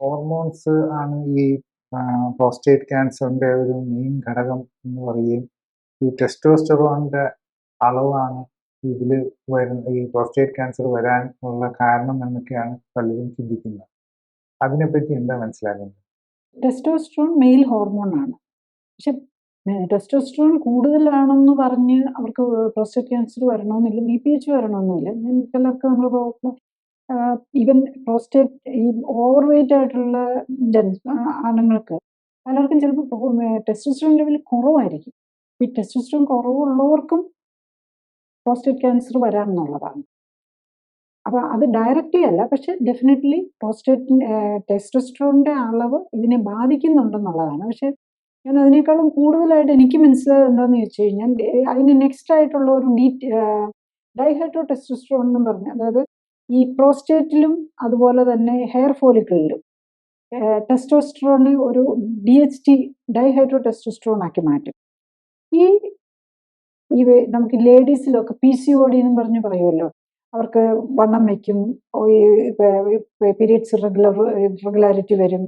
Hormones ആണ് ഈ prostate ക്യാൻസറിന്റെ ഒരു മെയിൻ ഘടകം എന്ന് പറയുകയും ഈ ടെസ്റ്റോസ്റ്ററോണിന്റെ അളവാണ് ഇതിൽ വരുന്ന ഈ പ്രോസ്റ്റേറ്റ് ക്യാൻസർ വരാൻ ഉള്ള കാരണം എന്നൊക്കെയാണ് പലരും ചിന്തിക്കുന്നത്. അതിനെപ്പറ്റി എന്താ മനസ്സിലാക്കുന്നത്? ടെസ്റ്റോസ്റ്ററോൺ മെയിൽ ഹോർമോൺ ആണ്. പക്ഷെ ടെസ്റ്റോസ്റ്ററോൺ കൂടുതലാണെന്ന് പറഞ്ഞ് അവർക്ക് പ്രോസ്റ്റേറ്റ് ക്യാൻസർ വരണമെന്നില്ല, BPH വരണമെന്നില്ല. ചിലർക്ക് നമ്മൾ ഈവൻ പ്രോസ്റ്റേറ്റ് ഈ ഓവർ വെയിറ്റ് ആയിട്ടുള്ള ആണുങ്ങൾക്ക് പലർക്കും ചിലപ്പോൾ ടെസ്റ്റോസ്റ്ററോൺ ലെവൽ കുറവായിരിക്കും. ഈ ടെസ്റ്റോസ്റ്ററോൺ കുറവുള്ളവർക്കും പ്രോസ്റ്റേറ്റ് ക്യാൻസർ വരാമെന്നുള്ളതാണ്. അപ്പോൾ അത് ഡയറക്റ്റ്ലി അല്ല, പക്ഷെ ഡെഫിനറ്റ്ലി ടെസ്റ്റോസ്റ്ററോണിന്റെ അളവ് ഇതിനെ ബാധിക്കുന്നുണ്ടെന്നുള്ളതാണ്. പക്ഷെ ഞാൻ അതിനേക്കാളും കൂടുതലായിട്ട് എനിക്ക് മനസ്സിലായത് എന്താണെന്ന് ചോദിച്ചു കഴിഞ്ഞാൽ, അതിന് നെക്സ്റ്റ് ആയിട്ടുള്ള ഒരു ഡൈഹൈഡ്രോ ടെസ്റ്റോസ്റ്ററോൺ എന്ന് പറഞ്ഞാൽ, അതായത് ഈ പ്രോസ്റ്റേറ്റിലും അതുപോലെ തന്നെ ഹെയർ ഫോളിക്കിളിലും ടെസ്റ്റോസ്റ്ററോണിനെ ഒരു DHT ഡൈഹൈഡ്രോ ടെസ്റ്റോസ്റ്ററോൺ ആക്കി മാറ്റും. ഈ നമുക്ക് ലേഡീസിലൊക്കെ PCOD എന്നും പറഞ്ഞ് പറയുമല്ലോ, അവർക്ക് വണ്ണം വയ്ക്കും, പീരിയഡ്സ് റെഗുലാരിറ്റി വരും,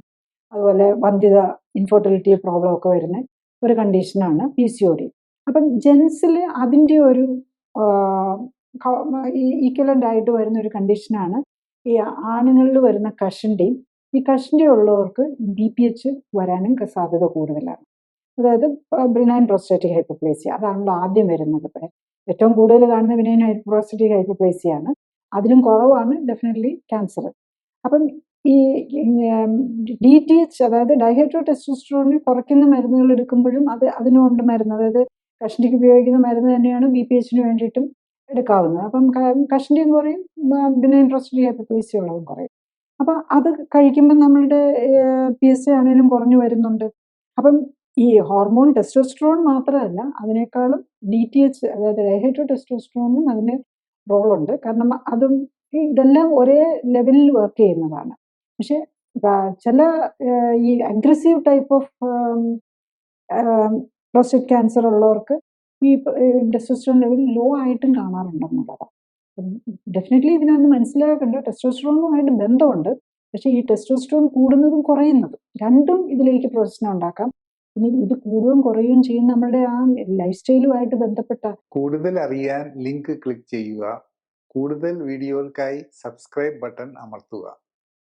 അതുപോലെ വന്ധ്യത, ഇൻഫെർട്ടിലിറ്റി പ്രോബ്ലം ഒക്കെ വരുന്ന ഒരു കണ്ടീഷനാണ് PCOD. അപ്പം ജെൻസിൽ അതിൻ്റെ ഒരു ഈക്വലൻ്റ് ആയിട്ട് വരുന്ന ഒരു കണ്ടീഷനാണ് ഈ ആണുങ്ങളിൽ വരുന്ന കഷണ്ടിയും. ഈ കഷണ്ടി ഉള്ളവർക്ക് BPH വരാനും സാധ്യത കൂടുതലാണ്. അതായത് ബിനൈൻ പ്രോസ്റ്റേറ്റിക് ഹൈപ്പർപ്ലേസിയ, അതാണല്ലോ ആദ്യം വരുന്നത്. ഏറ്റവും കൂടുതൽ കാണുന്ന ബിനൈൻ പ്രോസ്റ്റേറ്റിക് ഹൈപ്പർപ്ലേസിയ ആണ്. അതിലും കുറവാണ് ഡെഫിനറ്റ്ലി ക്യാൻസർ. അപ്പം ഈ DTH, അതായത് ഡൈഹൈഡ്രോ ടെസ്റ്റോസ്റ്ററോണിനെ കുറയ്ക്കുന്ന മരുന്നുകൾ എടുക്കുമ്പോഴും അതിനുകൊണ്ട് മരുന്ന്, അതായത് കഷണ്ടിക്ക് ഉപയോഗിക്കുന്ന മരുന്ന് തന്നെയാണ് BPHന് വേണ്ടിയിട്ടും എടുക്കാവുന്നത്. അപ്പം കഷണ്ടിയും കുറയും, ബിനൈൻ പ്രോസ്റ്റേറ്റിക് ഹൈപ്പർപ്ലേസിയ ഉള്ളതും കുറയും. അപ്പം അത് കഴിക്കുമ്പോൾ നമ്മളുടെ PSA ആണെങ്കിലും കുറഞ്ഞു വരുന്നുണ്ട്. അപ്പം ഈ ഹോർമോൺ ടെസ്റ്റോസ്റ്ററോൺ മാത്രമല്ല, അതിനേക്കാളും DTH, അതായത് ഡൈഹൈഡ്രോ ടെസ്റ്റോസ്റ്ററോണിനും അതിന് റോളുണ്ട്. കാരണം അതും ഇതെല്ലാം ഒരേ ലെവലിൽ വർക്ക് ചെയ്യുന്നതാണ്. പക്ഷെ ചില ഈ aggressive type of prostate cancer ഉള്ളവർക്ക് ഈ ടെസ്റ്റോസ്റ്ററോൺ ലെവൽ ലോ ആയിട്ടും കാണാറുണ്ടെന്നുള്ളതാണ്. ഡെഫിനറ്റ്ലി ഇതിനൊന്ന് മനസ്സിലാക്കേണ്ട, ടെസ്റ്റോസ്റ്ററോണുമായിട്ട് ബന്ധമുണ്ട്. പക്ഷെ ഈ ടെസ്റ്റോസ്റ്ററോൺ കൂടുന്നതും കുറയുന്നതും രണ്ടും ഇതിലേക്ക് പ്രശ്നം ഉണ്ടാക്കാം. ഇനി ഇത് കൂടുകയും കുറയുകയും ചെയ്യും നമ്മുടെ ആ ലൈഫ് സ്റ്റൈലുമായിട്ട് ബന്ധപ്പെട്ട. കൂടുതൽ അറിയാൻ ലിങ്ക് ക്ലിക്ക് ചെയ്യുക. കൂടുതൽ വീഡിയോകൾക്കായി സബ്സ്ക്രൈബ് ബട്ടൺ അമർത്തുക.